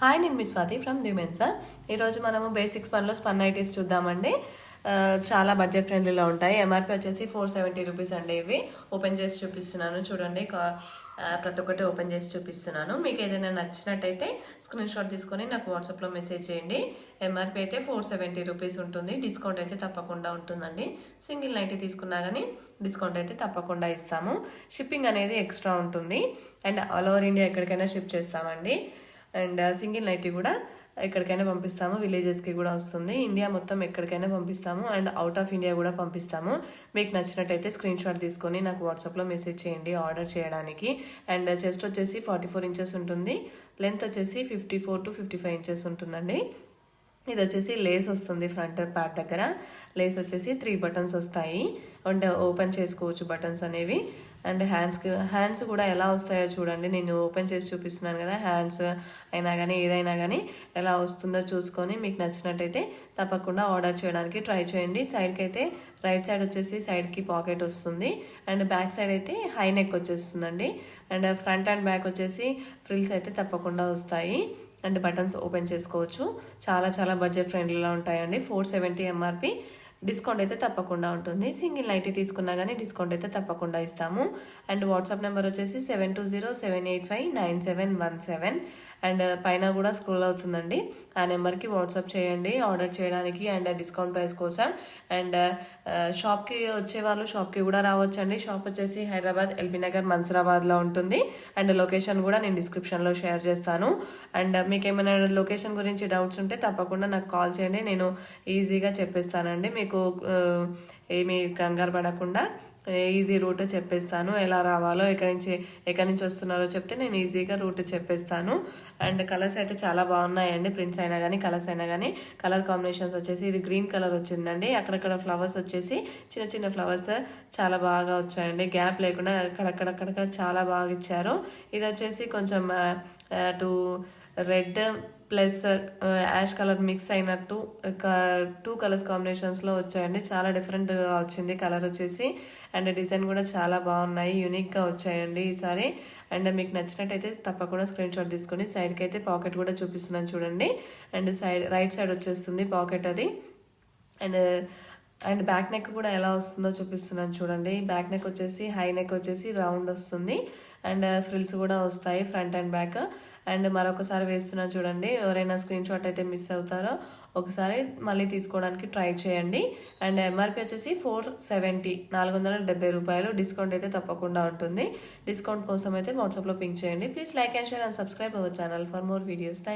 Hi, నేను మీ Swathi from దిమెన్సా. ఈరోజు మనము బేసిక్స్ పనిలో స్పన్ నైటీస్ చూద్దామండి. చాలా బడ్జెట్ ఫ్రెండ్లీలో ఉంటాయి. ఎంఆర్పి వచ్చేసి 470 రూపీస్ అండి. ఇవి ఓపెన్ చేసి చూపిస్తున్నాను చూడండి. ప్రతి ఒక్కటి ఓపెన్ చేసి చూపిస్తున్నాను. మీకు ఏదైనా నచ్చినట్టయితే స్క్రీన్ షాట్ తీసుకొని నాకు వాట్సాప్లో మెసేజ్ చేయండి. ఎంఆర్పి అయితే 470 రూపీస్ ఉంటుంది. డిస్కౌంట్ అయితే తప్పకుండా ఉంటుందండి. సింగిల్ నైటీ తీసుకున్నా కానీ డిస్కౌంట్ అయితే తప్పకుండా ఇస్తాము. షిప్పింగ్ అనేది ఎక్స్ట్రా ఉంటుంది. అండ్ ఆల్ ఓవర్ ఇండియా ఎక్కడికైనా షిప్ చేస్తామండి. అండ్ సింగిల్ నైటీ కూడా ఎక్కడికైనా పంపిస్తాము. విలేజెస్కి కూడా వస్తుంది. ఇండియా మొత్తం ఎక్కడికైనా పంపిస్తాము. అండ్ అవుట్ ఆఫ్ ఇండియా కూడా పంపిస్తాము. మీకు నచ్చినట్టయితే స్క్రీన్ షాట్ తీసుకొని నాకు వాట్సాప్లో మెసేజ్ చేయండి ఆర్డర్ చేయడానికి. అండ్ చెస్ట్ వచ్చేసి 44 ఇంచెస్ ఉంటుంది. లెంత్ వచ్చేసి 54 to 55 ఇంచెస్ ఉంటుందండి. ఇది వచ్చేసి లేస్ వస్తుంది. ఫ్రంట్ పార్ట్ దగ్గర లేస్ వచ్చేసి 3 బటన్స్ వస్తాయి. అండ్ ఓపెన్ చేసుకోవచ్చు బటన్స్ అనేవి. అండ్ హ్యాండ్స్ కూడా ఎలా వస్తాయో చూడండి. నేను ఓపెన్ చేసి చూపిస్తున్నాను కదా. హ్యాండ్స్ అయినా కానీ ఏదైనా కానీ ఎలా వస్తుందో చూసుకొని మీకు నచ్చినట్టయితే తప్పకుండా ఆర్డర్ చేయడానికి ట్రై చేయండి. సైడ్కి అయితే రైట్ సైడ్ వచ్చేసి సైడ్కి పాకెట్ వస్తుంది. అండ్ బ్యాక్ సైడ్ అయితే హై నెక్ వచ్చేస్తుందండి. అండ్ ఫ్రంట్ అండ్ బ్యాక్ వచ్చేసి ఫ్రిల్స్ అయితే తప్పకుండా వస్తాయి. అండ్ బటన్స్ ఓపెన్ చేసుకోవచ్చు. చాలా బడ్జెట్ ఫ్రెండ్లీలో ఉంటాయండి. 470 ఎంఆర్పి. డిస్కౌంట్ అయితే తప్పకుండా ఉంటుంది. సింగిల్ నైటీ తీసుకున్నా కానీ డిస్కౌంట్ అయితే తప్పకుండా ఇస్తాము. అండ్ వాట్సాప్ నెంబర్ వచ్చేసి 7207859717. అండ్ పైన కూడా స్క్రోల్ అవుతుందండి. ఆ నెంబర్కి వాట్సాప్ చేయండి ఆర్డర్ చేయడానికి అండ్ డిస్కౌంట్ ప్రైస్ కోసం. అండ్ షాప్కి వచ్చే వాళ్ళు షాప్కి కూడా రావచ్చండి. షాప్ వచ్చేసి హైదరాబాద్ ఎల్బీ నగర్ మన్సరాబాద్లో ఉంటుంది. అండ్ లొకేషన్ కూడా నేను డిస్క్రిప్షన్లో షేర్ చేస్తాను. అండ్ మీకు ఏమైనా లొకేషన్ గురించి డౌట్స్ ఉంటే తప్పకుండా నాకు కాల్ చేయండి. నేను ఈజీగా చెప్పేస్తానండి. మీకు ఏమీ కంగారు పడకుండా ఈజీ రూట్ చెప్పేస్తాను. ఎలా రావాలో ఎక్కడి నుంచి వస్తున్నారో చెప్తే నేను ఈజీగా రూట్ చెప్పేస్తాను. అండ్ కలర్స్ అయితే చాలా బాగున్నాయండి. ప్రింట్స్ అయినా కానీ కలర్స్ అయినా కానీ. కలర్ కాంబినేషన్స్ వచ్చేసి ఇది గ్రీన్ కలర్ వచ్చిందండి. అక్కడక్కడ ఫ్లవర్స్ వచ్చేసి చిన్న ఫ్లవర్స్ చాలా బాగా వచ్చాయండి. గ్యాప్ లేకుండా అక్కడక్కడ చాలా బాగా ఇచ్చారు. ఇది వచ్చేసి కొంచెం red plus ash colour mix అయినట్టు 2 కలర్స్ కాంబినేషన్స్లో వచ్చాయండి. చాలా డిఫరెంట్గా వచ్చింది కలర్ వచ్చేసి. అండ్ డిజైన్ కూడా చాలా బాగున్నాయి. యూనిక్గా వచ్చాయండి ఈసారి. అండ్ మీకు నచ్చినట్టయితే తప్పకుండా స్క్రీన్ షాట్ తీసుకొని సైడ్కి అయితే పాకెట్ కూడా చూపిస్తున్నాను చూడండి. అండ్ రైట్ సైడ్ వచ్చేస్తుంది పాకెట్ అది. అండ్ బ్యాక్ నెక్ కూడా ఎలా వస్తుందో చూపిస్తున్నాను చూడండి. బ్యాక్ నెక్ వచ్చేసి హై నెక్ వచ్చేసి రౌండ్ వస్తుంది. అండ్ ఫ్రిల్స్ కూడా వస్తాయి ఫ్రంట్ అండ్ బ్యాక్. అండ్ మరొకసారి వేస్తున్నాను చూడండి. ఎవరైనా స్క్రీన్ షాట్ అయితే మిస్ అవుతారో ఒకసారి మళ్ళీ తీసుకోవడానికి ట్రై చేయండి. అండ్ ఎంఆర్పి వచ్చేసి 470 రూపాయలు. డిస్కౌంట్ అయితే తప్పకుండా ఉంటుంది. డిస్కౌంట్ కోసం అయితే వాట్సాప్లో పింక్ చేయండి. Please like and share and subscribe our channel for more videos.